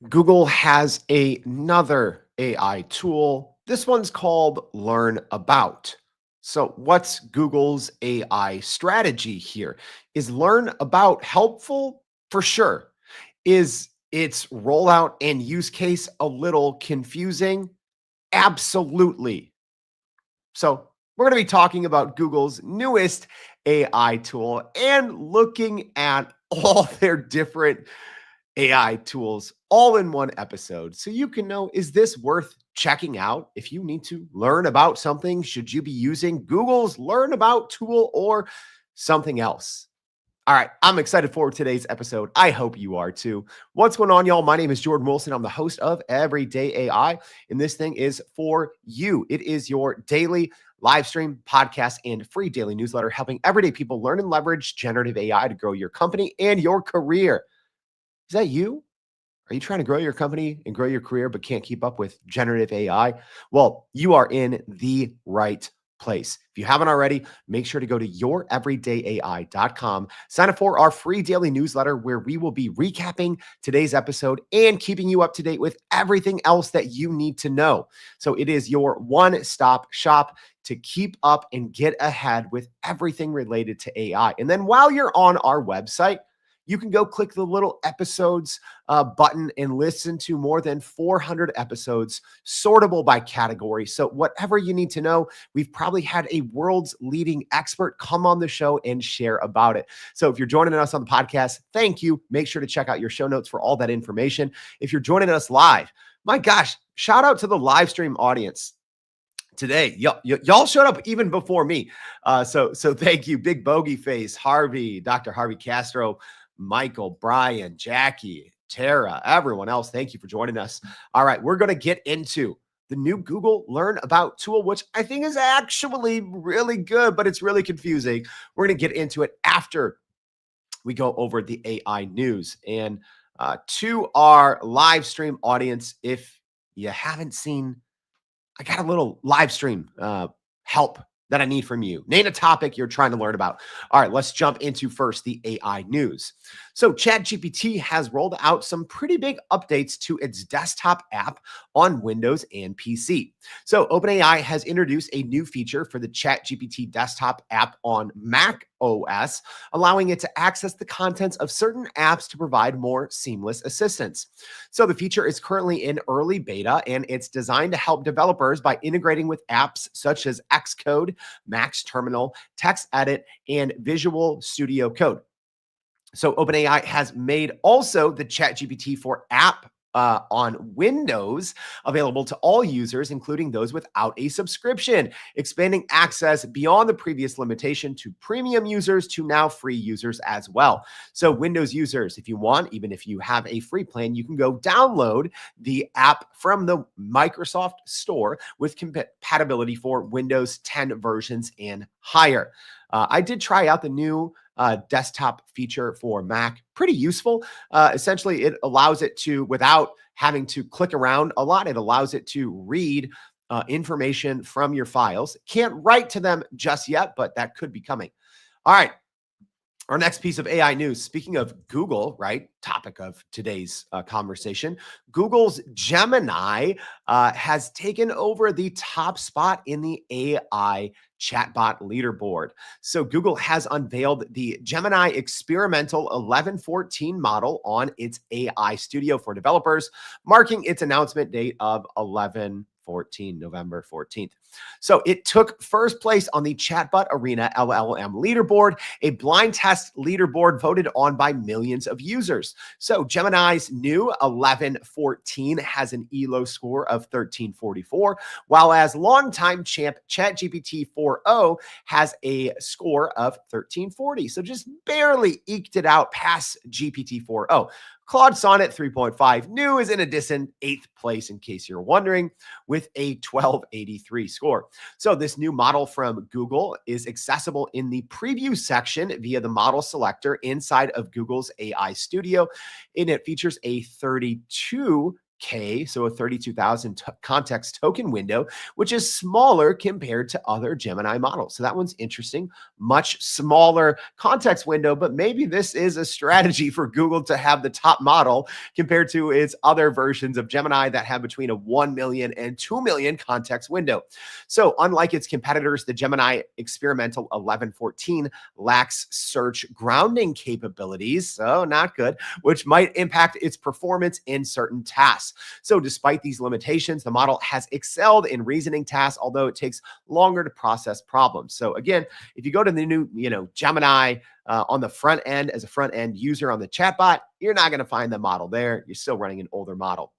Google has another AI tool. This one's called Learn About. So, what's Google's AI strategy here? Is Learn About helpful? For sure. Is its rollout and use case a little confusing? Absolutely. So, we're going to be talking about Google's newest AI tool and looking at all their different AI tools all in one episode so you can know, is this worth checking out? If you need to learn about something, should you be using Google's Learn About tool or something else? All right, I'm excited for today's episode. I hope you are too. What's going on, y'all? My name is Jordan Wilson. I'm the host of Everyday AI, and this thing is for you. It is your daily live stream, podcast, and free daily newsletter helping everyday people learn and leverage generative AI to grow your company and your career. Is that you? Are you trying to grow your company and grow your career, but can't keep up with generative AI? Well, you are in the right place. If you haven't already, make sure to go to youreverydayai.com. Sign up for our free daily newsletter where we will be recapping today's episode and keeping you up to date with everything else that you need to know. So it is your one-stop shop to keep up and get ahead with everything related to AI. And then while you're on our website, you can go click the little episodes button and listen to more than 400 episodes, sortable by category. So whatever you need to know, we've probably had a world's leading expert come on the show and share about it. So if you're joining us on the podcast, thank you. Make sure to check out your show notes for all that information. If you're joining us live, my gosh, shout out to the live stream audience today. Y'all showed up even before me. So thank you. Big Bogey Face, Harvey, Dr. Harvey Castro, Michael, Brian, Jackie, Tara, everyone else. Thank you for joining us. All right, we're going to get into the new Google Learn About tool, which I think is actually really good, but it's really confusing. We're going to get into it after we go over the AI news. And to our live stream audience, if you haven't seen, I got a little live stream help that I need from you. Name a topic you're trying to learn about. All right, let's jump into first the AI news. So ChatGPT has rolled out some pretty big updates to its desktop app on Windows and PC. So OpenAI has introduced a new feature for the ChatGPT desktop app on Mac OS, allowing it to access the contents of certain apps to provide more seamless assistance. So the feature is currently in early beta, and it's designed to help developers by integrating with apps such as Xcode, Max Terminal, Text Edit, and Visual Studio Code. So OpenAI has made also the ChatGPT 4 app on Windows available to all users, including those without a subscription, expanding access beyond the previous limitation to premium users to now free users as well. So Windows users, if you want, even if you have a free plan, you can go download the app from the Microsoft Store with compatibility for Windows 10 versions and higher. I did try out the new desktop feature for Mac. Pretty useful. Essentially, it allows it to, without having to click around a lot, it allows it to read information from your files. Can't write to them just yet, but that could be coming. All right. Our next piece of AI news, speaking of Google, right? Topic of today's conversation. Google's Gemini has taken over the top spot in the AI chatbot leaderboard. So Google has unveiled the Gemini experimental 11.14 model on its AI studio for developers, marking its announcement date of 11/14, November 14th. So it took first place on the Chatbot Arena LLM leaderboard, a blind test leaderboard voted on by millions of users. So Gemini's new 11.14 has an ELO score of 1344, while as longtime champ ChatGPT 4.0 has a score of 1340. So just barely eked it out past GPT 4.0. Claude Sonnet 3.5 new is in a distant 8th place, in case you're wondering, with a 1283 score. So this new model from Google is accessible in the preview section via the model selector inside of Google's AI Studio, and it features a 32 K, so a 32,000 context token window, which is smaller compared to other Gemini models. So that one's interesting. Much smaller context window, but maybe this is a strategy for Google to have the top model compared to its other versions of Gemini that have between a 1 million and 2 million context window. So unlike its competitors, the Gemini experimental 1114 lacks search grounding capabilities, so not good, which might impact its performance in certain tasks. So despite these limitations, the model has excelled in reasoning tasks, although it takes longer to process problems. So again, if you go to the new, Gemini on the front end as a front end user on the chatbot, you're not going to find the model there. You're still running an older model.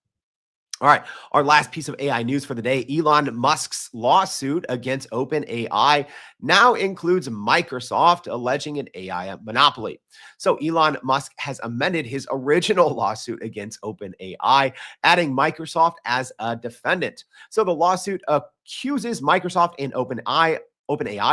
All right, our last piece of AI news for the day, Elon Musk's lawsuit against OpenAI now includes Microsoft alleging an AI monopoly. So Elon Musk has amended his original lawsuit against OpenAI, adding Microsoft as a defendant. So the lawsuit accuses Microsoft and OpenAI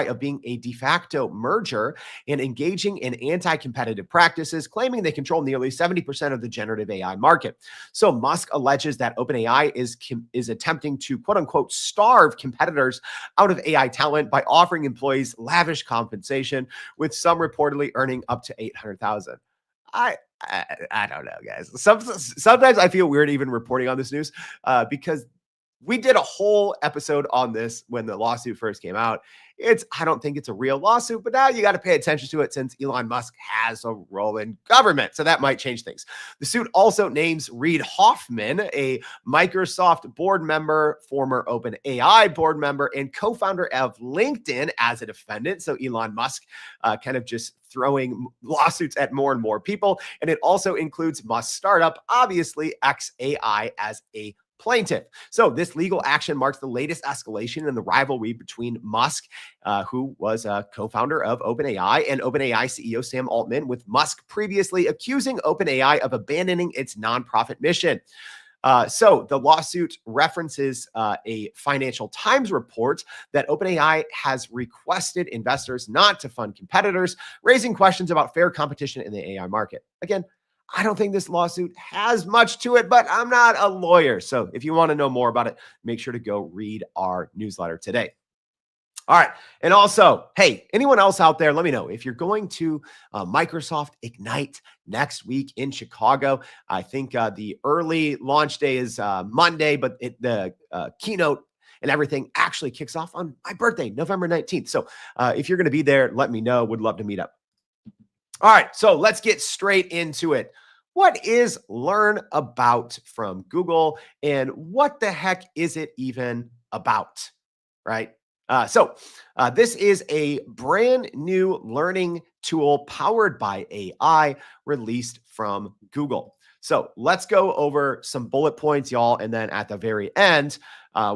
of being a de facto merger and engaging in anti-competitive practices, claiming they control nearly 70% of the generative AI market. So Musk alleges that OpenAI is attempting to quote unquote starve competitors out of AI talent by offering employees lavish compensation, with some reportedly earning up to $800,000. I don't know, guys. Sometimes I feel weird even reporting on this news because we did a whole episode on this when the lawsuit first came out. I don't think it's a real lawsuit, but now you got to pay attention to it since Elon Musk has a role in government. So that might change things. The suit also names Reid Hoffman, a Microsoft board member, former OpenAI board member, and co-founder of LinkedIn as a defendant. So Elon Musk kind of just throwing lawsuits at more and more people. And it also includes Musk's startup, obviously xAI, as a plaintiff. So this legal action marks the latest escalation in the rivalry between Musk, who was a co-founder of OpenAI, and OpenAI CEO Sam Altman, with Musk previously accusing OpenAI of abandoning its nonprofit mission. So the lawsuit references a Financial Times report that OpenAI has requested investors not to fund competitors, raising questions about fair competition in the AI market. Again, I don't think this lawsuit has much to it, but I'm not a lawyer. So if you want to know more about it, make sure to go read our newsletter today. All right. And also, hey, anyone else out there, let me know if you're going to Microsoft Ignite next week in Chicago. I think the early launch day is Monday, but the keynote and everything actually kicks off on my birthday, November 19th. So if you're going to be there, let me know. Would love to meet up. All right, so let's get straight into it. What is Learn About from Google, and what the heck is it even about, right? So this is a brand new learning tool powered by AI released from Google. So let's go over some bullet points, y'all, and then at the very end,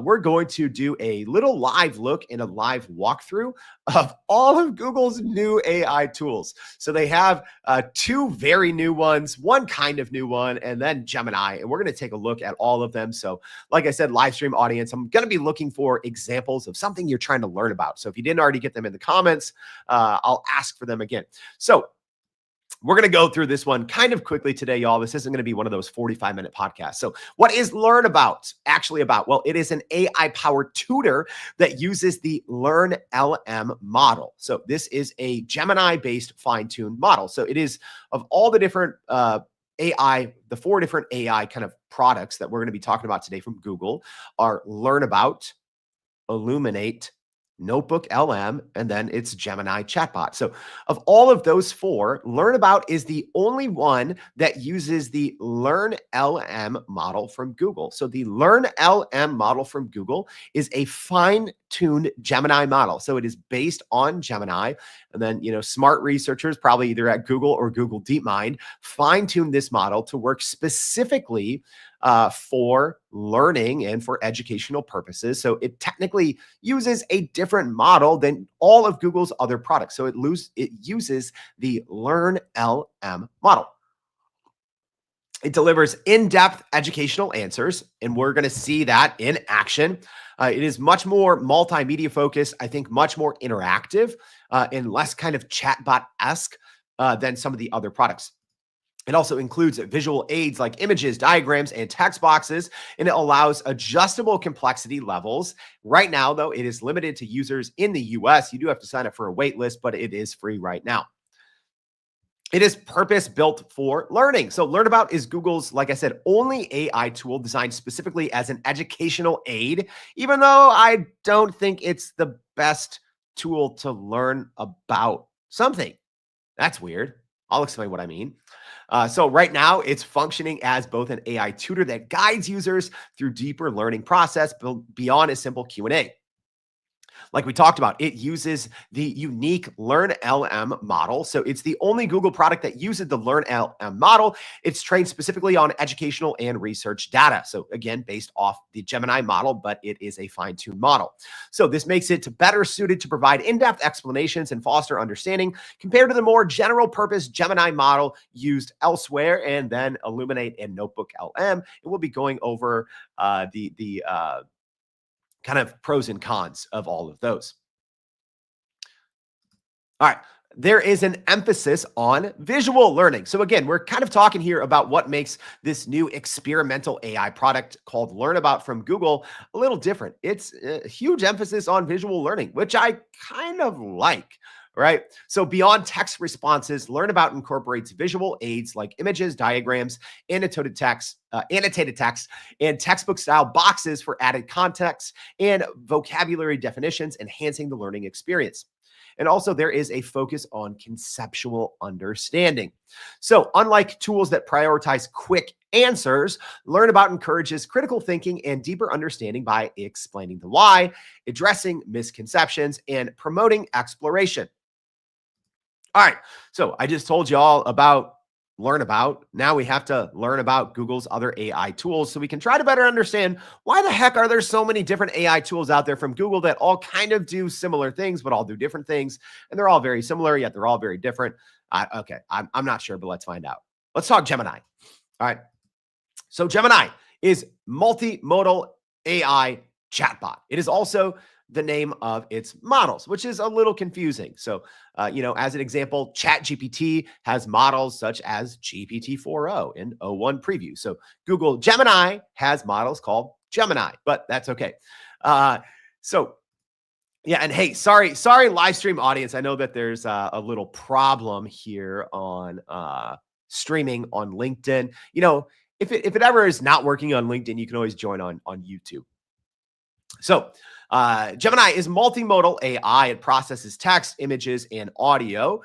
we're going to do a little live look and a live walkthrough of all of Google's new AI tools. So they have two very new ones, one kind of new one, and then Gemini. And we're going to take a look at all of them. So like I said, live stream audience, I'm going to be looking for examples of something you're trying to learn about. So if you didn't already get them in the comments, I'll ask for them again. So we're going to go through this one kind of quickly today, y'all. This isn't going to be one of those 45-minute podcasts. So what is Learn About actually about? Well, it is an AI-powered tutor that uses the Learn LM model. So this is a Gemini-based fine-tuned model. So it is, of all the different AI, the 4 different AI kind of products that we're going to be talking about today from Google are Learn About, Illuminate, NotebookLM, and then it's Gemini chatbot. So of all of those 4, Learn About is the only one that uses the Learn LM model from Google. So the Learn LM model from Google is a fine-tuned Gemini model. So it is based on Gemini. And then, smart researchers, probably either at Google or Google DeepMind, fine-tuned this model to work specifically for learning and for educational purposes. So it technically uses a different model than all of Google's other products. So it uses the Learn LM model. It delivers in-depth educational answers, and we're going to see that in action. It is much more multimedia focused, I think much more interactive and less kind of chatbot-esque than some of the other products. It also includes visual aids like images, diagrams, and text boxes, and it allows adjustable complexity levels. Right now, though, it is limited to users in the US. You do have to sign up for a wait list, but it is free right now. It is purpose built for learning. So, Learnabout is Google's, like I said, only AI tool designed specifically as an educational aid, even though I don't think it's the best tool to learn about something. That's weird. I'll explain what I mean. So right now, it's functioning as both an AI tutor that guides users through deeper learning process beyond a simple Q&A. Like we talked about, it uses the unique Learn LM model. So it's the only Google product that uses the Learn LM model. It's trained specifically on educational and research data. So again, based off the Gemini model, but it is a fine-tuned model. So this makes it better suited to provide in-depth explanations and foster understanding compared to the more general purpose Gemini model used elsewhere. And then Illuminate and NotebookLM. And we'll be going over the kind of pros and cons of all of those. All right. There is an emphasis on visual learning. So again, we're kind of talking here about what makes this new experimental AI product called Learnabout from Google a little different. It's a huge emphasis on visual learning, which I kind of like. Right. So beyond text responses, Learnabout incorporates visual aids like images, diagrams, annotated text, and textbook style boxes for added context and vocabulary definitions, enhancing the learning experience. And also, there is a focus on conceptual understanding. So, unlike tools that prioritize quick answers, Learnabout encourages critical thinking and deeper understanding by explaining the why, addressing misconceptions, and promoting exploration. All right. So I just told you all about Learnabout. Now we have to learn about Google's other AI tools so we can try to better understand why the heck are there so many different AI tools out there from Google that all kind of do similar things, but all do different things. And they're all very similar, yet they're all very different. Okay. I'm not sure, but let's find out. Let's talk Gemini. All right. So Gemini is multimodal AI chatbot. It is also the name of its models, which is a little confusing. So, as an example, ChatGPT has models such as GPT-4o and O1 preview. So Google Gemini has models called Gemini, but that's okay. So yeah, and hey, sorry, live stream audience. I know that there's a little problem here on streaming on LinkedIn. If it ever is not working on LinkedIn, you can always join on YouTube. So Gemini is multimodal AI. It processes text, images, and audio.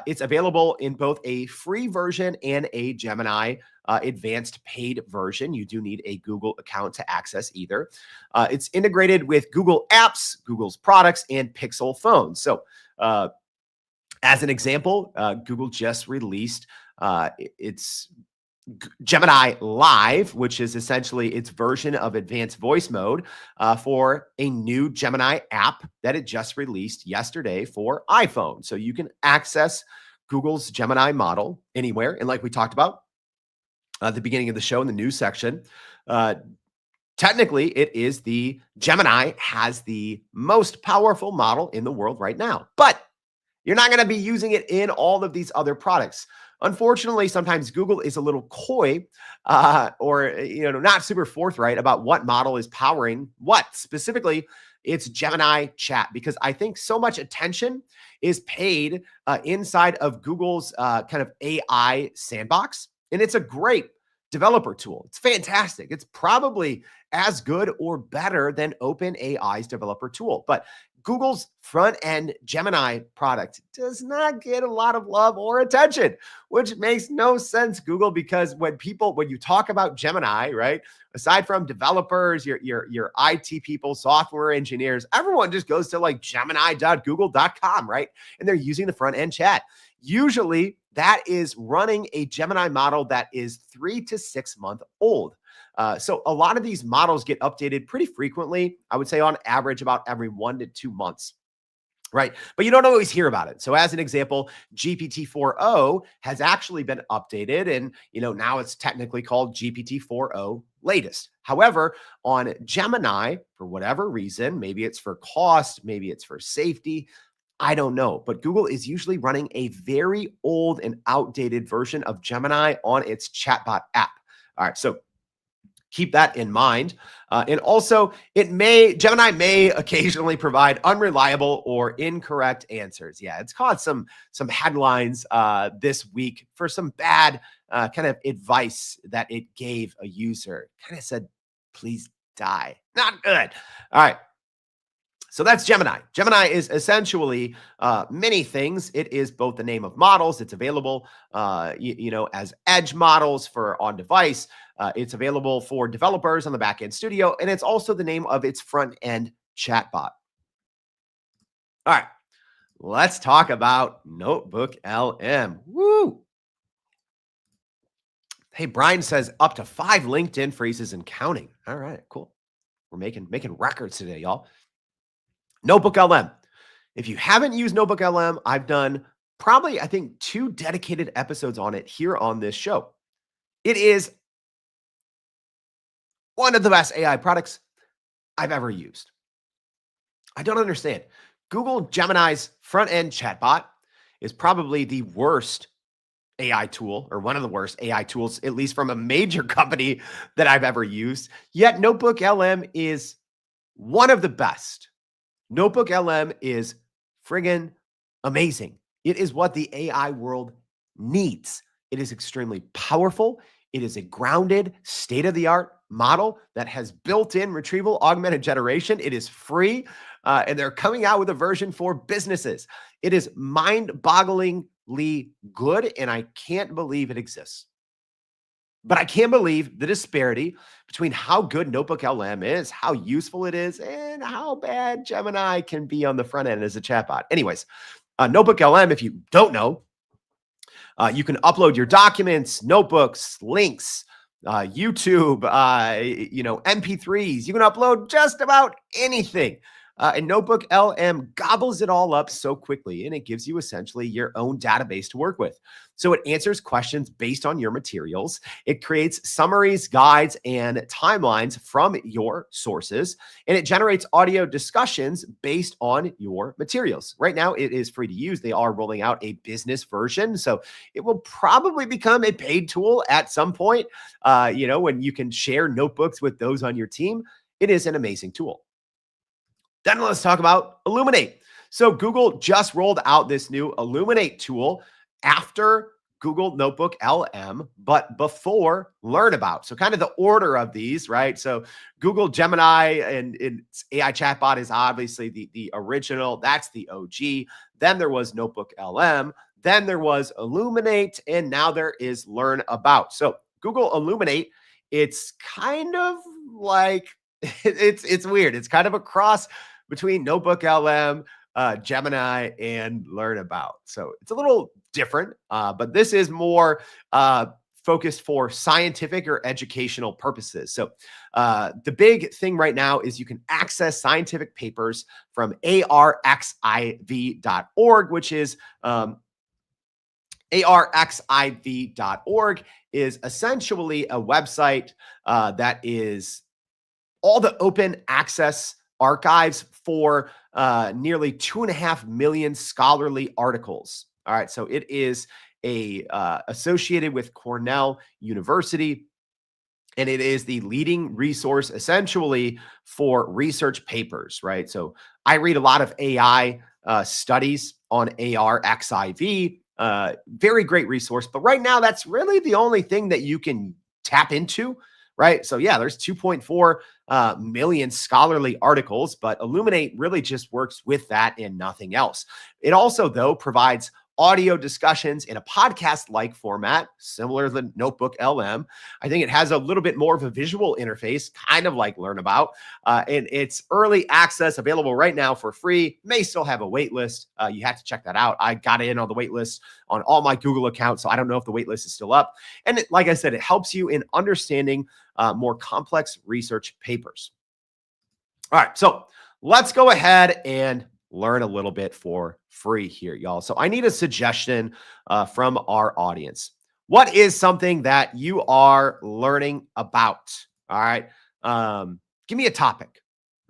It's available in both a free version and a Gemini advanced paid version. You do need a Google account to access either. It's integrated with Google Apps, Google's products, and Pixel phones. So as an example, Google just released its Gemini Live, which is essentially its version of advanced voice mode for a new Gemini app that it just released yesterday for iPhone. So you can access Google's Gemini model anywhere. And like we talked about at the beginning of the show in the news section, technically it is the Gemini has the most powerful model in the world right now. But you're not going to be using it in all of these other products. Unfortunately, sometimes Google is a little coy or not super forthright about what model is powering what. Specifically, it's Gemini chat, because I think so much attention is paid inside of Google's kind of AI sandbox. And it's a great developer tool. It's fantastic. It's probably as good or better than OpenAI's developer tool. But Google's front-end Gemini product does not get a lot of love or attention, which makes no sense, Google, because when you talk about Gemini, right, aside from developers, your IT people, software engineers, everyone just goes to like gemini.google.com, right? And they're using the front-end chat. Usually that is running a Gemini model that is 3 to 6 months old. So a lot of these models get updated pretty frequently. I would say on average about every 1 to 2 months. Right. But you don't always hear about it. So as an example, GPT-4o has actually been updated, and now it's technically called GPT-4o latest. However, on Gemini, for whatever reason, maybe it's for cost, maybe it's for safety, I don't know, but Google is usually running a very old and outdated version of Gemini on its chatbot app. All right, so keep that in mind. And also, Gemini may occasionally provide unreliable or incorrect answers. Yeah, it's caused some headlines this week for some bad kind of advice that it gave a user. Kind of said, "Please die." Not good. All right. So that's Gemini. Gemini is essentially many things. It is both the name of models. It's available, as edge models for on device. It's available for developers on the backend studio, and it's also the name of its front end chatbot. All right, let's talk about NotebookLM. Woo! Hey, Brian says up to 5 LinkedIn phrases and counting. All right, cool. We're making records today, y'all. NotebookLM. If you haven't used NotebookLM, I've done probably, I think, 2 dedicated episodes on it here on this show. It is one of the best AI products I've ever used. I don't understand. Google Gemini's front-end chatbot is probably the worst AI tool, or one of the worst AI tools, at least from a major company that I've ever used. Yet NotebookLM is one of the best. NotebookLM is friggin' amazing. It is what the AI world needs. It is extremely powerful. It is a grounded, state-of-the-art model that has built-in retrieval augmented generation. It is free, and they're coming out with a version for businesses. It is mind-bogglingly good, and I can't believe it exists. But I can't believe the disparity between how good NotebookLM is, how useful it is, and how bad Gemini can be on the front end as a chatbot. Anyways, NotebookLM, if you don't know, you can upload your documents, notebooks, links, YouTube, MP3s. You can upload just about anything. And NotebookLM gobbles it all up so quickly, and it gives you essentially your own database to work with. So it answers questions based on your materials. It creates summaries, guides, and timelines from your sources, and it generates audio discussions based on your materials. Right now, it is free to use. They are rolling out a business version, so it will probably become a paid tool at some point, when you can share notebooks with those on your team. It is an amazing tool. Then let's talk about Illuminate. So Google just rolled out this new Illuminate tool after Google Notebook LM, but before Learn About. So kind of the order of these, right? So Google Gemini and its AI chatbot is obviously the original. That's the OG. Then there was Notebook LM. Then there was Illuminate, and now there is Learn About. So Google Illuminate, it's kind of like it's weird. It's kind of a cross between NotebookLM, Gemini, and Learn About. So it's a little different, but this is more focused for scientific or educational purposes. So the big thing right now is you can access scientific papers from arxiv.org, which is arxiv.org is essentially a website that is all the open access archives for nearly 2.5 million scholarly articles. All right, so it is associated with Cornell University, and it is the leading resource essentially for research papers, right? So I read a lot of AI studies on ARXIV, very great resource, but right now that's really the only thing that you can tap into, right? So yeah, there's 2.4 million scholarly articles, but Illuminate really just works with that and nothing else. It also, though, provides audio discussions in a podcast-like format, similar to Notebook LM. I think it has a little bit more of a visual interface, kind of like Learn About. And it's early access, available right now for free. May still have a wait list. You have to check that out. I got in on the wait list on all my Google accounts, so I don't know if the wait list is still up. And like I said, it helps you in understanding more complex research papers. All right, so let's go ahead and learn a little bit for free here, y'all. So I need a suggestion from our audience. What is something that you are learning about? All right. Give me a topic,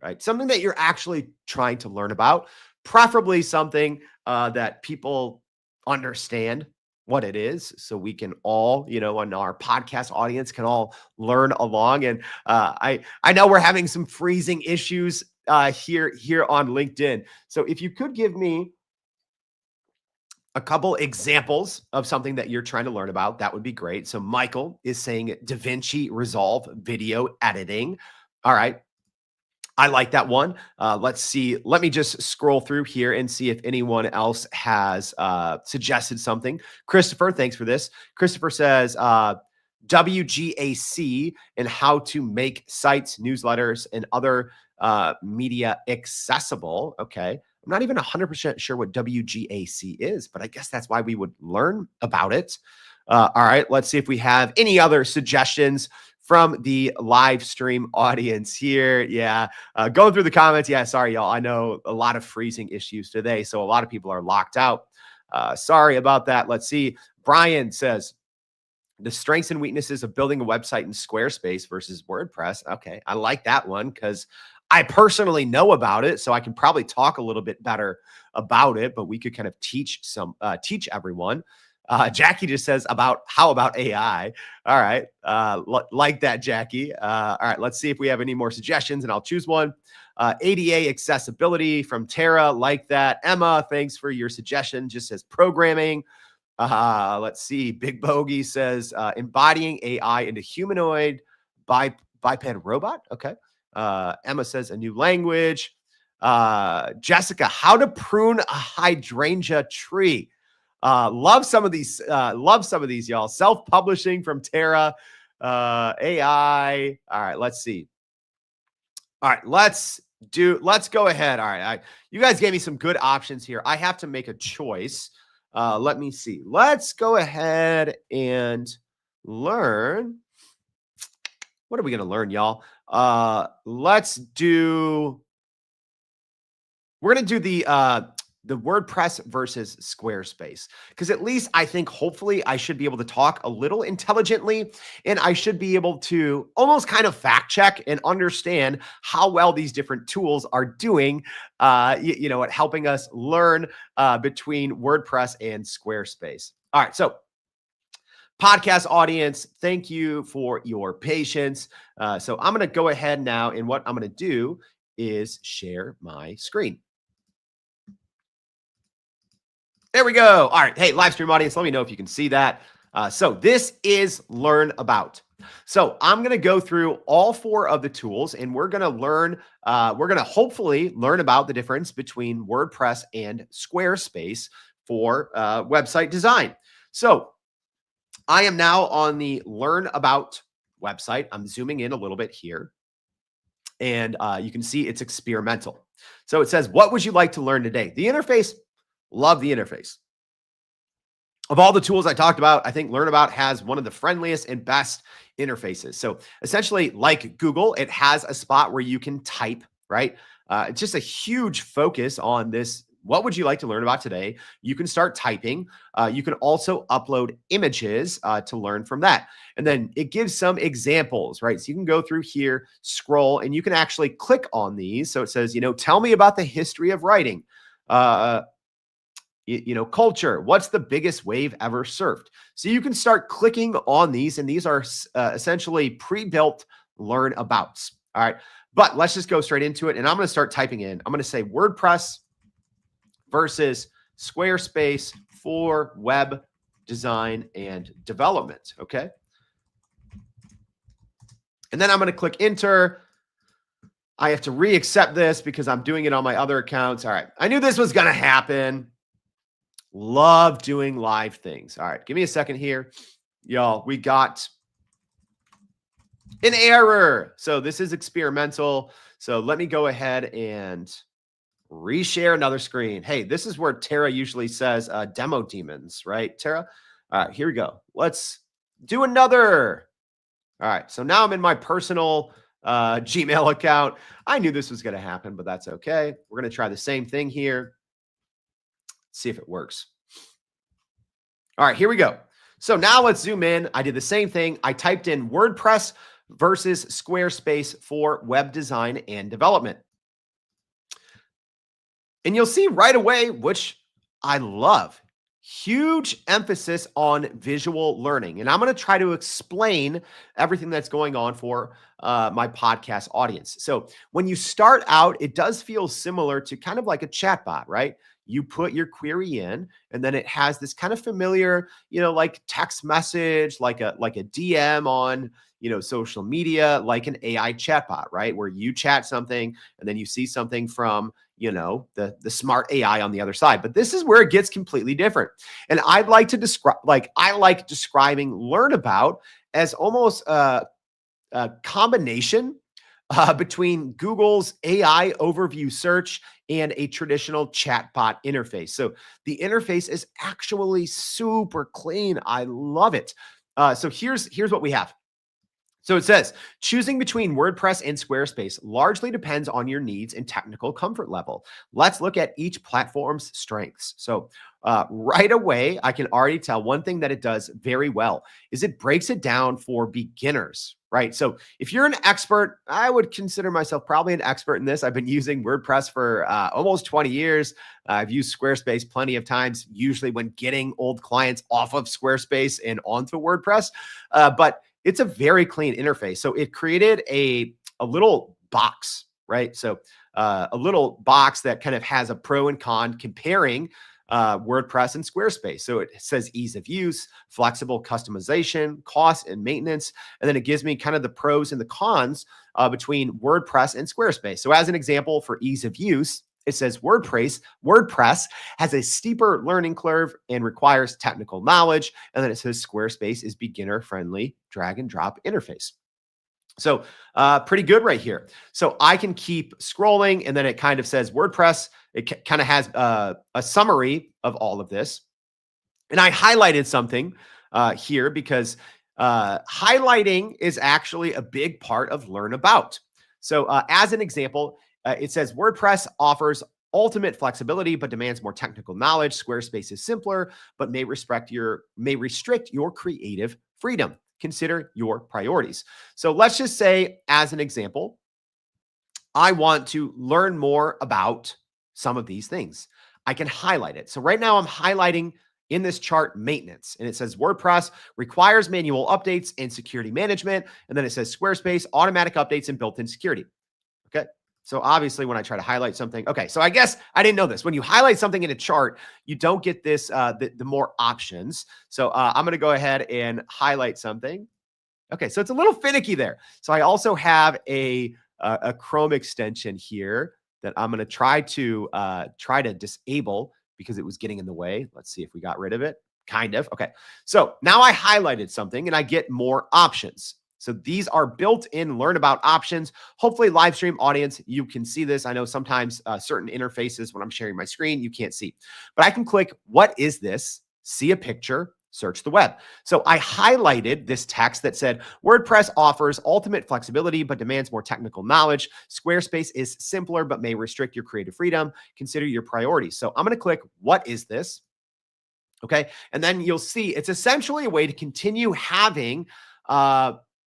right? Something that you're actually trying to learn about. preferably something that people understand what it is, so we can all, and our podcast audience can all learn along. And I know we're having some freezing issues here on LinkedIn. So if you could give me a couple examples of something that you're trying to learn about, that would be great. So Michael is saying DaVinci Resolve video editing. All right. I like that one. Let's see. Let me just scroll through here and see if anyone else has suggested something. Christopher, thanks for this. Christopher says WGAC and how to make sites, newsletters, and other media accessible. Okay. I'm not even 100% sure what WGAC is, but I guess that's why we would learn about it. All right. Let's see if we have any other suggestions from the live stream audience here. Yeah. Going through the comments. Yeah. Sorry, y'all. I know a lot of freezing issues today, so a lot of people are locked out. Sorry about that. Let's see. Brian says, the strengths and weaknesses of building a website in Squarespace versus WordPress. Okay. I like that one because I personally know about it, so I can probably talk a little bit better about it, but we could kind of teach everyone. Jackie just says how about AI? All right. Like that, Jackie. All right. Let's see if we have any more suggestions, and I'll choose one. ADA accessibility from Tara. Like that. Emma, thanks for your suggestion. Just says programming. Let's see. Big Bogey says embodying AI into humanoid biped robot. Okay. Emma says a new language. Jessica, how to prune a hydrangea tree. Love some of these, y'all. Self-publishing from Tara, AI. All right, let's see. All right, let's go ahead. All right. You guys gave me some good options here. I have to make a choice. Let me see. Let's go ahead and learn. What are we going to learn, y'all? We're going to do the WordPress versus Squarespace, because at least I think hopefully I should be able to talk a little intelligently, and I should be able to almost kind of fact check and understand how well these different tools are doing, at helping us learn between WordPress and Squarespace. All right. So podcast audience, thank you for your patience. So I'm going to go ahead now, and what I'm going to do is share my screen. There we go. All right. Hey, live stream audience, let me know if you can see that. So this is Learn About. So I'm going to go through all 4 of the tools, and we're going to learn, hopefully learn about the difference between WordPress and Squarespace for website design. So I am now on the Learn About website. I'm zooming in a little bit here, and you can see it's experimental. So it says, what would you like to learn today? The interface. Love the interface. Of all the tools I talked about, I think Learn About has one of the friendliest and best interfaces. So essentially, like Google, it has a spot where you can type, right? It's just a huge focus on this. What would you like to learn about today? You can start typing. You can also upload images to learn from that. And then it gives some examples, right? So you can go through here, scroll, and you can actually click on these. So it says, tell me about the history of writing. Culture. What's the biggest wave ever surfed? So you can start clicking on these, and these are essentially pre-built learn abouts. All right. But let's just go straight into it. And I'm going to start typing in. I'm going to say WordPress versus Squarespace for web design and development. Okay. And then I'm going to click enter. I have to re-accept this because I'm doing it on my other accounts. All right. I knew this was going to happen. Love doing live things. All right. Give me a second here. Y'all, we got an error. So this is experimental. So let me go ahead and reshare another screen. Hey, this is where Tara usually says demo demons, right, Tara? All right, here we go. Let's do another. All right, so now I'm in my personal Gmail account. I knew this was going to happen, but that's okay. We're going to try the same thing here. See if it works. All right, here we go. So now let's zoom in. I did the same thing. I typed in WordPress versus Squarespace for web design and development. And you'll see right away, which I love, huge emphasis on visual learning. And I'm going to try to explain everything that's going on for my podcast audience. So when you start out, it does feel similar to kind of like a chatbot, right? You put your query in, and then it has this kind of familiar, like text message, like a DM on, social media, like an AI chatbot, right? Where you chat something and then you see something from, the smart AI on the other side. But this is where it gets completely different. And I'd like to describe, I like describing Learn About as almost a combination between Google's AI overview search and a traditional chatbot interface. So the interface is actually super clean. I love it. So here's what we have. So it says, choosing between WordPress and Squarespace largely depends on your needs and technical comfort level. Let's look at each platform's strengths. So right away, I can already tell one thing that it does very well is it breaks it down for beginners, right? So if you're an expert, I would consider myself probably an expert in this. I've been using WordPress for almost 20 years. I've used Squarespace plenty of times, usually when getting old clients off of Squarespace and onto WordPress. But it's a very clean interface. So it created a little box, right? So a little box that kind of has a pro and con comparing WordPress and Squarespace. So it says ease of use, flexible customization, cost and maintenance. And then it gives me kind of the pros and the cons between WordPress and Squarespace. So as an example for ease of use, it says WordPress has a steeper learning curve and requires technical knowledge. And then it says Squarespace is beginner-friendly drag and drop interface. So pretty good right here. So I can keep scrolling, and then it kind of says WordPress. It kind of has a summary of all of this. And I highlighted something here because highlighting is actually a big part of Learn About. So as an example, it says WordPress offers ultimate flexibility, but demands more technical knowledge. Squarespace is simpler, but may restrict your creative freedom. Consider your priorities. So let's just say, as an example, I want to learn more about some of these things. I can highlight it. So right now I'm highlighting in this chart maintenance, and it says WordPress requires manual updates and security management. And then it says Squarespace automatic updates and built-in security. Okay. So obviously when I try to highlight something, okay, so I guess I didn't know this. When you highlight something in a chart, you don't get this, the more options. So I'm going to go ahead and highlight something. Okay, so it's a little finicky there. So I also have a Chrome extension here that I'm going to try to disable because it was getting in the way. Let's see if we got rid of it. Kind of. Okay. So now I highlighted something and I get more options. So these are built-in Learn About options. Hopefully, live stream audience, you can see this. I know sometimes certain interfaces when I'm sharing my screen, you can't see. But I can click, what is this? See a picture, search the web. So I highlighted this text that said, WordPress offers ultimate flexibility, but demands more technical knowledge. Squarespace is simpler, but may restrict your creative freedom. Consider your priorities. So I'm going to click, what is this? Okay. And then you'll see it's essentially a way to continue having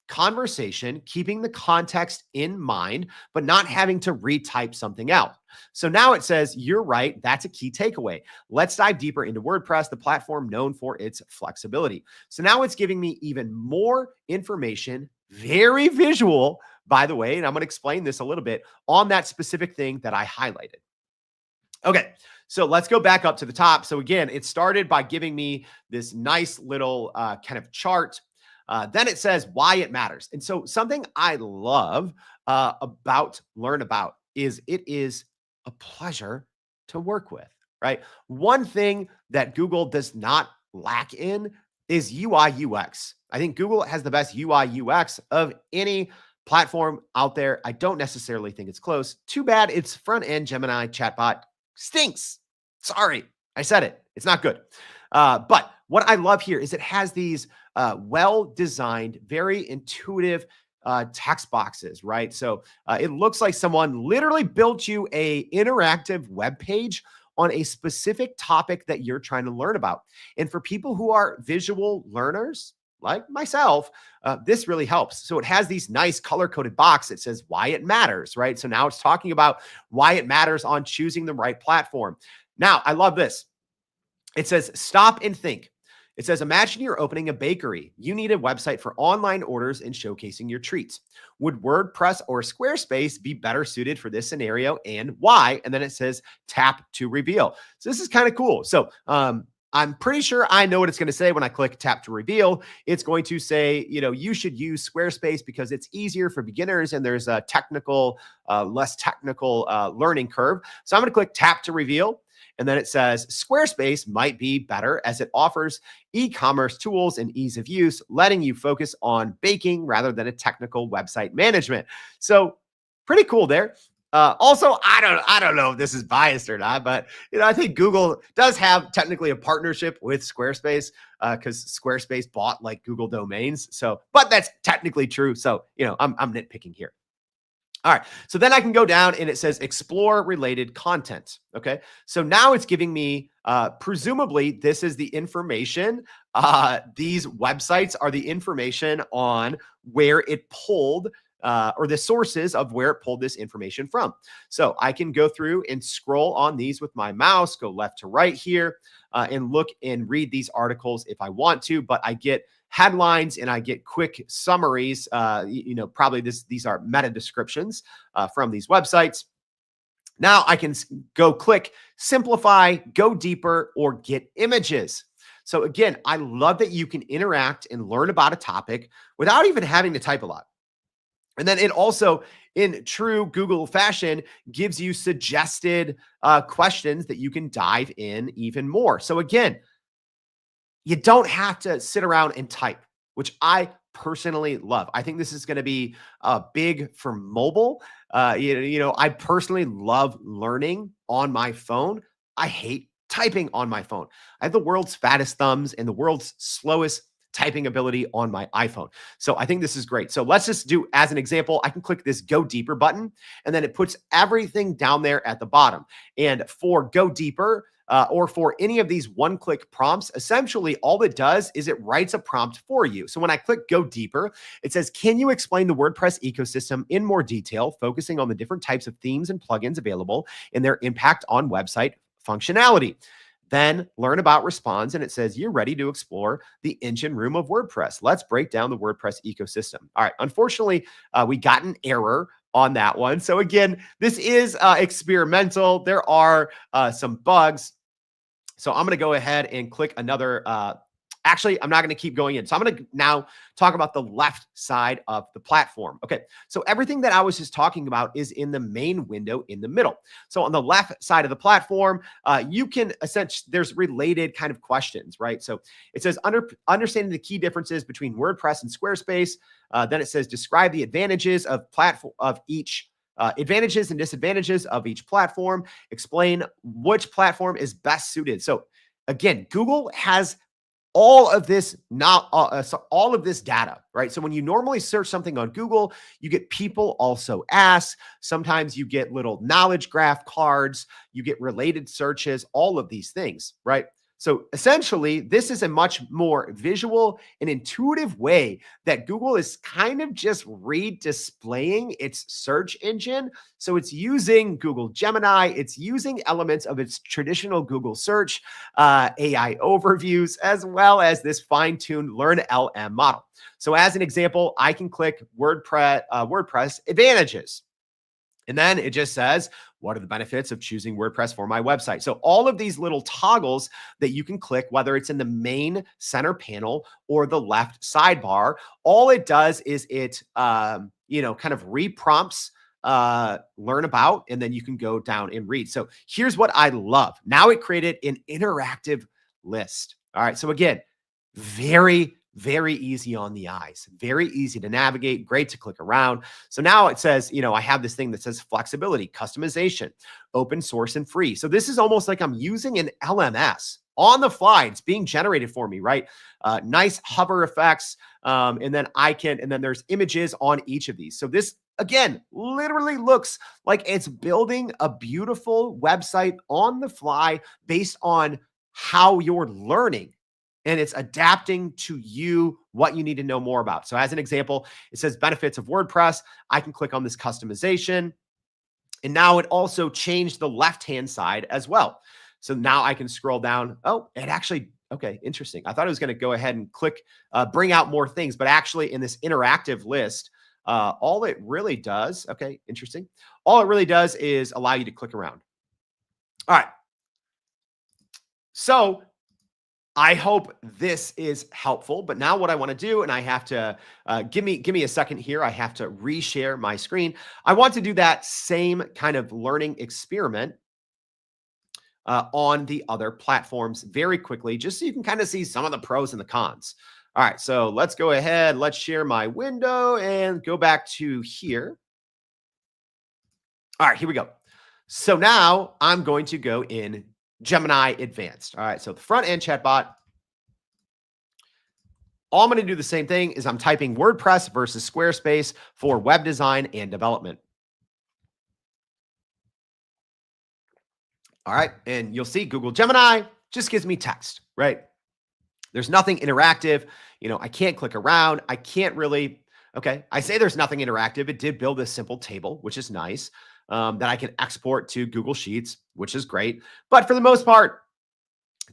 conversation, keeping the context in mind, but not having to retype something out. So now it says, you're right. That's a key takeaway. Let's dive deeper into WordPress, the platform known for its flexibility. So now it's giving me even more information, very visual, by the way, and I'm going to explain this a little bit on that specific thing that I highlighted. Okay, so let's go back up to the top. So again, it started by giving me this nice little kind of chart. Then it says why it matters. And so something I love about Learn About is it is a pleasure to work with, right? One thing that Google does not lack in is UI UX. I think Google has the best UI UX of any platform out there. I don't necessarily think it's close. Too bad its front end Gemini chatbot stinks. Sorry, I said it. It's not good. But what I love here is it has these well-designed, very intuitive text boxes, right? So it looks like someone literally built you a interactive web page on a specific topic that you're trying to learn about. And for people who are visual learners, like myself, this really helps. So it has these nice color-coded box that says why it matters, right? So now it's talking about why it matters on choosing the right platform. Now, I love this. It says, stop and think. It says, imagine you're opening a bakery. You need a website for online orders and showcasing your treats. Would WordPress or Squarespace be better suited for this scenario and why? And then it says, tap to reveal. So this is kind of cool. So I'm pretty sure I know what it's going to say when I click tap to reveal. It's going to say, you should use Squarespace because it's easier for beginners and there's a less technical learning curve. So I'm going to click tap to reveal. And then it says Squarespace might be better as it offers e-commerce tools and ease of use, letting you focus on baking rather than a technical website management. So pretty cool there. Also, I don't know if this is biased or not, but I think Google does have technically a partnership with Squarespace because Squarespace bought like Google domains. So, but that's technically true. So, I'm nitpicking here. All right. So then I can go down and it says explore related content. Okay. So now it's giving me, presumably this is the information. These websites are the information on where it pulled, or the sources of where it pulled this information from. So I can go through and scroll on these with my mouse, go left to right here, and look and read these articles if I want to, but I get headlines and I get quick summaries. Probably these are meta descriptions from these websites. Now I can go click simplify, go deeper, or get images. So again, I love that you can interact and learn about a topic without even having to type a lot. And then it also, in true Google fashion, gives you suggested questions that you can dive in even more. So again, you don't have to sit around and type, which I personally love. I think this is going to be big for mobile. I personally love learning on my phone. I hate typing on my phone. I have the world's fattest thumbs and the world's slowest typing ability on my iPhone. So I think this is great. So let's just do, as an example, I can click this go deeper button and then it puts everything down there at the bottom. And for go deeper, or for any of these one-click prompts, essentially all it does is it writes a prompt for you. So when I click go deeper, it says, can you explain the WordPress ecosystem in more detail, focusing on the different types of themes and plugins available and their impact on website functionality? Then learn about responds, and it says, you're ready to explore the engine room of WordPress. Let's break down the WordPress ecosystem. All right, unfortunately, we got an error on that one. So again, this is experimental. There are some bugs. So I'm going to go ahead and click another. Actually, I'm not going to keep going in. So I'm going to now talk about the left side of the platform. Okay. So everything that I was just talking about is in the main window in the middle. So on the left side of the platform, you can essentially, there's related kind of questions, right? So it says understanding the key differences between WordPress and Squarespace. Then it says describe the advantages of platform of each advantages and disadvantages of each platform, explain which platform is best suited. So again, Google has all of this, all of this data, right? So when you normally search something on Google, you get people also ask. Sometimes you get little knowledge graph cards, you get related searches, all of these things, right? So essentially, this is a much more visual and intuitive way that Google is kind of just redisplaying its search engine. So it's using Google Gemini, it's using elements of its traditional Google search, AI overviews, as well as this fine-tuned Learn LM model. So as an example, I can click WordPress advantages. And then it just says, what are the benefits of choosing WordPress for my website? So all of these little toggles that you can click, whether it's in the main center panel or the left sidebar, all it does is it, kind of reprompts learn about, and then you can go down and read. So here's what I love. Now it created an interactive list. All right. So again, very easy on the eyes, very easy to navigate, great to click around. So now it says, I have this thing that says flexibility, customization, open source and free. So this is almost like I'm using an LMS on the fly. It's being generated for me, right? Nice hover effects. And then there's images on each of these. So this, again, literally looks like it's building a beautiful website on the fly based on how you're learning. and it's adapting to you what you need to know more about. So as an example, it says benefits of WordPress. I can click on this customization, and now it also changed the left-hand side as well. So now I can scroll down. Oh, it actually, okay, interesting. I thought it was going to go ahead and click, bring out more things, but actually in this interactive list, all it really does, okay, interesting. All it really does is allow you to click around. All right. So I hope this is helpful, but now what I want to do, and I have to give me a second here. I have to reshare my screen. I want to do that same kind of learning experiment on the other platforms very quickly, just so you can kind of see some of the pros and the cons. All right, so let's go ahead. Let's share my window and go back to here. All right, here we go. So now I'm going to go in Gemini Advanced. All right, so the front end chatbot. All I'm going to do the same thing is I'm typing WordPress versus Squarespace for web design and development. All right, and you'll see Google Gemini just gives me text, right? There's nothing interactive. You know, I can't click around. I can't really, okay, I say there's nothing interactive. It did build a simple table, which is nice, that I can export to Google Sheets, which is great. But for the most part,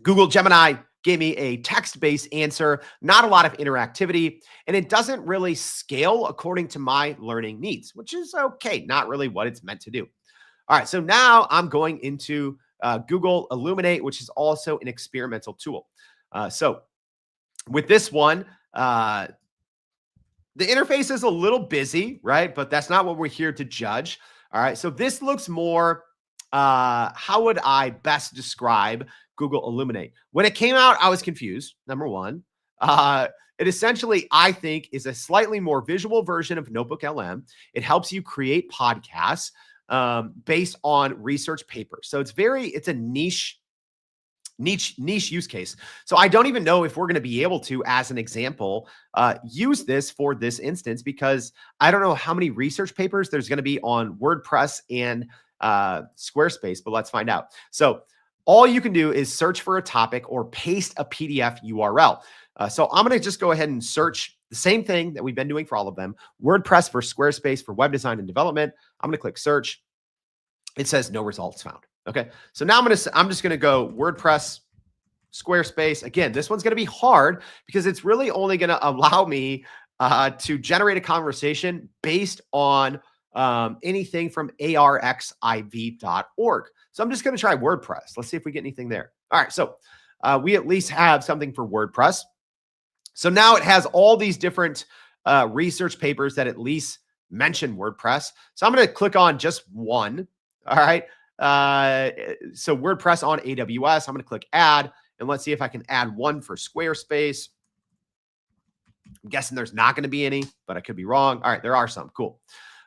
Google Gemini gave me a text-based answer, not a lot of interactivity, and it doesn't really scale according to my learning needs, which is okay, not really what it's meant to do. All right, so now I'm going into Google Illuminate, which is also an experimental tool. So with this one, the interface is a little busy, right? But that's not what we're here to judge. All right, so this looks more, how would I best describe Google Illuminate? When it came out, I was confused, number one. It essentially, I think, is a slightly more visual version of NotebookLM. It helps you create podcasts based on research papers. So it's a niche use case. So I don't even know if we're going to be able to, as an example, use this for this instance, because I don't know how many research papers there's going to be on WordPress and Squarespace, but let's find out. So all you can do is search for a topic or paste a PDF URL. So I'm going to just go ahead and search the same thing that we've been doing for all of them, WordPress for Squarespace for web design and development. I'm going to click search. It says no results found. Okay. So now I'm just going to go WordPress, Squarespace. Again, this one's going to be hard because it's really only going to allow me to generate a conversation based on anything from arxiv.org. So I'm just going to try WordPress. Let's see if we get anything there. All right. So we at least have something for WordPress. So now it has all these different research papers that at least mention WordPress. So I'm going to click on just one. All right. So WordPress on AWS, I'm going to click add, and let's see if I can add one for Squarespace. I'm guessing there's not going to be any, but I could be wrong. All right. There are some. Cool.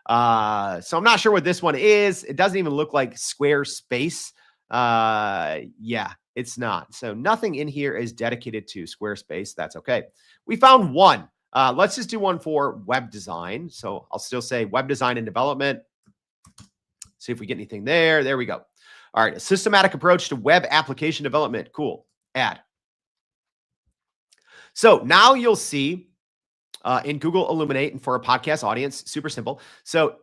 So I'm not sure what this one is. It doesn't even look like Squarespace. Yeah, it's not. So nothing in here is dedicated to Squarespace. That's okay. We found one. Let's just do one for web design. So I'll still say web design and development. See if we get anything there. There we go. All right. A systematic approach to web application development. Cool. Add. So now you'll see in Google Illuminate and for a podcast audience, super simple. So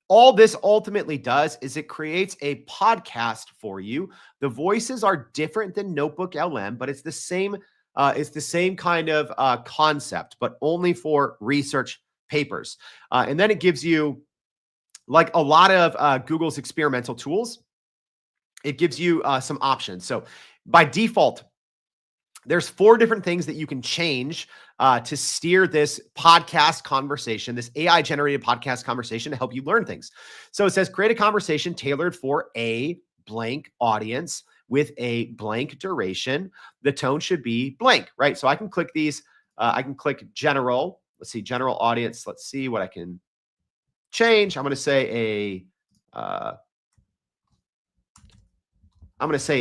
all this ultimately does is it creates a podcast for you. The voices are different than NotebookLM, but it's the same kind of concept, but only for research papers. And then it gives you, like a lot of Google's experimental tools, it gives you some options. So by default, there's 4 different things that you can change to steer this podcast conversation, this AI-generated podcast conversation to help you learn things. So it says, create a conversation tailored for a blank audience with a blank duration. The tone should be blank, right? So I can click these. I can click general. Let's see, general audience. Let's see what I can change. I'm going to say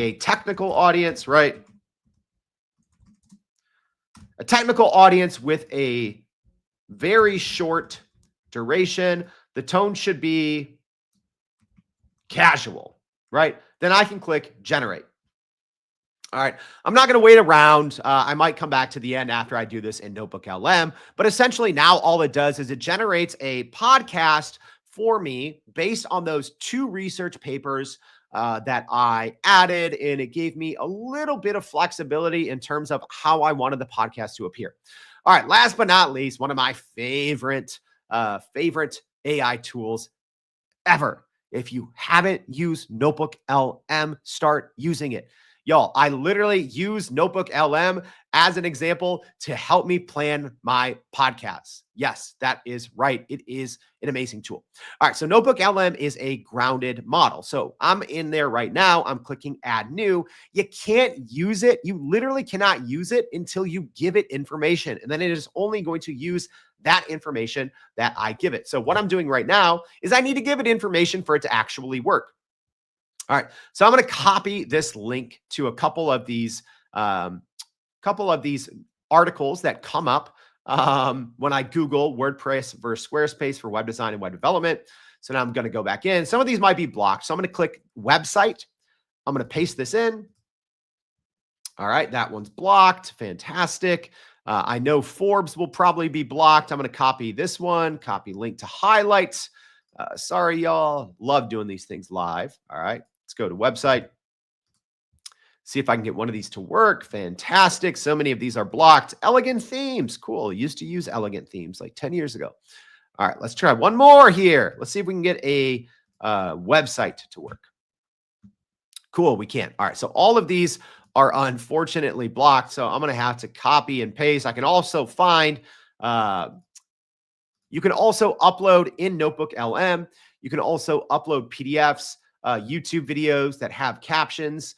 a technical audience, right? A technical audience with a very short duration. The tone should be casual, right? Then I can click generate. All right. I'm not going to wait around. I might come back to the end after I do this in NotebookLM. But essentially, now all it does is it generates a podcast for me based on those 2 research papers that I added. And it gave me a little bit of flexibility in terms of how I wanted the podcast to appear. All right. Last but not least, one of my favorite AI tools ever. If you haven't used NotebookLM, start using it. Y'all, I literally use NotebookLM as an example to help me plan my podcasts. Yes, that is right. It is an amazing tool. All right, so NotebookLM is a grounded model. So I'm in there right now. I'm clicking add new. You can't use it. You literally cannot use it until you give it information. And then it is only going to use that information that I give it. So what I'm doing right now is I need to give it information for it to actually work. All right, so I'm going to copy this link to a couple of these articles that come up when I Google WordPress versus Squarespace for web design and web development. So now I'm going to go back in. Some of these might be blocked. So I'm going to click website. I'm going to paste this in. All right, that one's blocked. Fantastic. I know Forbes will probably be blocked. I'm going to copy this one, copy link to highlights. Sorry, y'all. Love doing these things live. All right, let's go to website. See if I can get one of these to work. Fantastic. So many of these are blocked. Elegant themes. Cool. I used to use elegant themes like 10 years ago. All right, let's try one more here. Let's see if we can get a website to work. Cool, we can. All right, so all of these are unfortunately blocked. So I'm going to have to copy and paste. I can also find, you can also upload in NotebookLM. You can also upload PDFs, YouTube videos that have captions.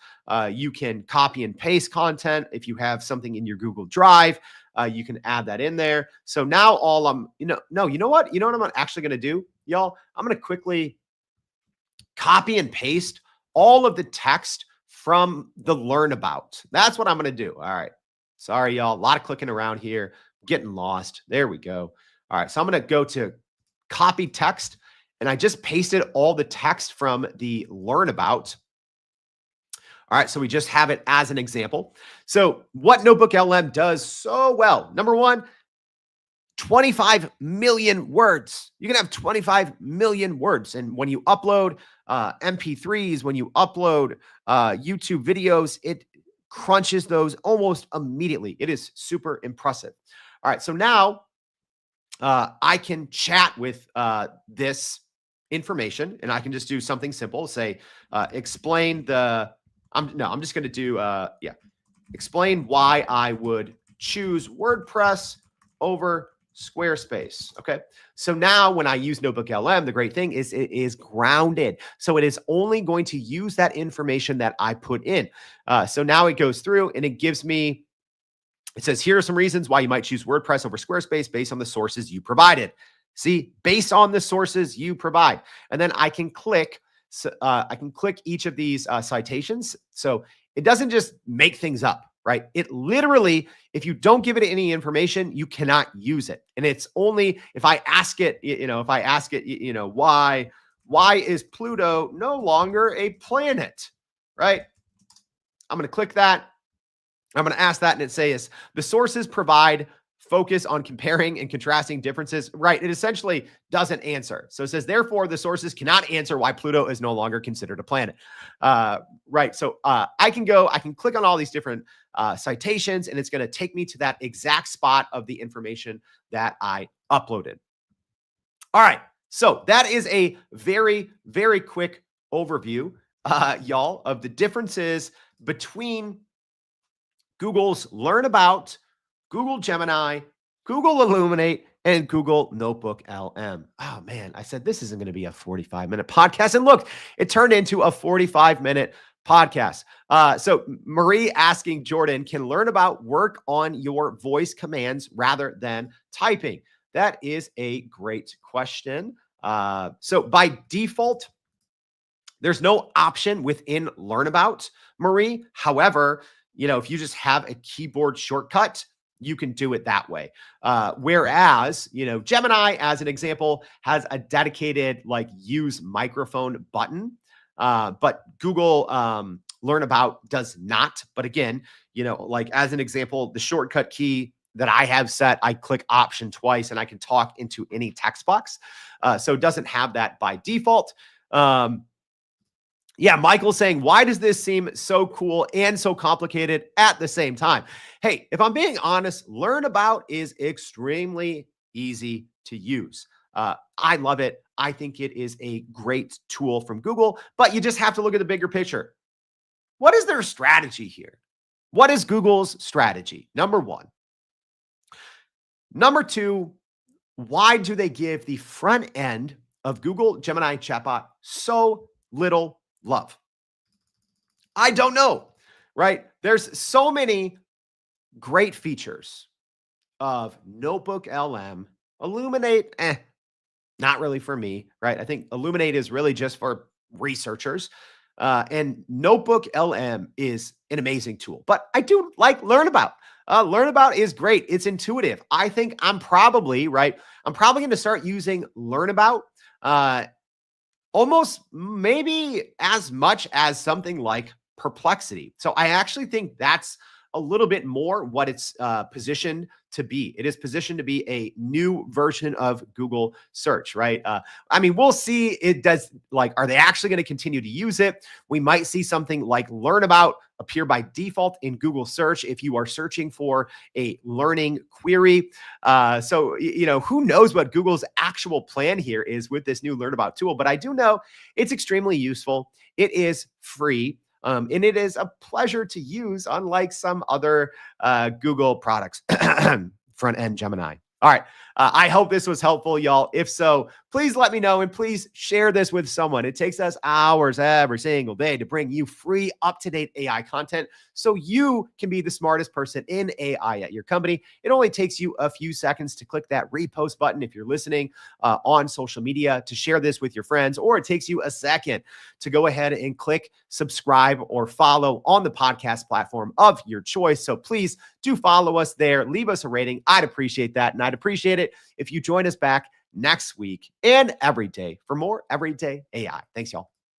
You can copy and paste content. If you have something in your Google Drive, you can add that in there. So now all I'm, you know what I'm actually going to do, y'all? I'm going to quickly copy and paste all of the text from the learn about. That's what I'm going to do. All right. Sorry, y'all. A lot of clicking around here. Getting lost. There we go. All right. So I'm going to go to copy text, and I just pasted all the text from the learn about. All right. So we just have it as an example. So what NotebookLM does so well, number one, 25 million words. You can have 25 million words. And when you upload MP3s, when you upload YouTube videos, it crunches those almost immediately. It is super impressive. All right. So now I can chat with this information, and I can just do something simple. Say, explain the, I'm just going to do, explain why I would choose WordPress over Squarespace. Okay. So now when I use NotebookLM, the great thing is it is grounded. So it is only going to use that information that I put in. So now it goes through and it gives me, it says, here are some reasons why you might choose WordPress over Squarespace based on the sources you provided. See, based on the sources you provide. And then I can click, each of these citations. So it doesn't just make things up, right? It literally, if you don't give it any information, you cannot use it. And it's only if I ask it, why is Pluto no longer a planet, right? I'm going to click that. I'm going to ask that, and it says the sources provide focus on comparing and contrasting differences, right? It essentially doesn't answer. So it says, therefore, the sources cannot answer why Pluto is no longer considered a planet, right? So I can click on all these different citations, and it's going to take me to that exact spot of the information that I uploaded. All right. So that is a very, very quick overview, y'all, of the differences between Google's Learn About, Google Gemini, Google Illuminate, and Google NotebookLM. Oh man, I said this isn't going to be a 45-minute podcast. And look, it turned into a 45-minute podcast. So Marie asking Jordan, can Learn About work on your voice commands rather than typing? That is a great question. So by default, there's no option within Learn About, Marie. However, if you just have a keyboard shortcut, you can do it that way. Whereas, Gemini, as an example, has a dedicated use microphone button. But Google Learn About does not. But again, like as an example, the shortcut key that I have set, I click Option twice and I can talk into any text box. So it doesn't have that by default. Yeah, Michael's saying, why does this seem so cool and so complicated at the same time? Hey, if I'm being honest, Learn About is extremely easy to use. I love it. I think it is a great tool from Google, but you just have to look at the bigger picture. What is their strategy here? What is Google's strategy? Number one. Number two, why do they give the front end of Google Gemini chatbot so little love? I don't know, right? There's so many great features of NotebookLM. Illuminate, not really for me, right? I think Illuminate is really just for researchers. And NotebookLM is an amazing tool, but I do like Learn About. Learn About is great. It's intuitive. I think I'm probably, right? I'm probably going to start using Learn About almost maybe as much as something like Perplexity. So I actually think that's a little bit more what it's positioned to be. It is positioned to be a new version of Google search, right? I mean, we'll see. It does, like, are they actually going to continue to use it? We might see something like Learn About appear by default in Google search if you are searching for a learning query. So, who knows what Google's actual plan here is with this new Learn About tool, but I do know it's extremely useful. It is free. And it is a pleasure to use, unlike some other Google products, front end Gemini. All right. I hope this was helpful, y'all. If so, please let me know and please share this with someone. It takes us hours every single day to bring you free, up-to-date AI content so you can be the smartest person in AI at your company. It only takes you a few seconds to click that repost button if you're listening on social media to share this with your friends, or it takes you a second to go ahead and click subscribe or follow on the podcast platform of your choice. So please do follow us there. Leave us a rating. I'd appreciate that. And I'd appreciate it if you join us back next week and every day for more everyday AI. Thanks, y'all.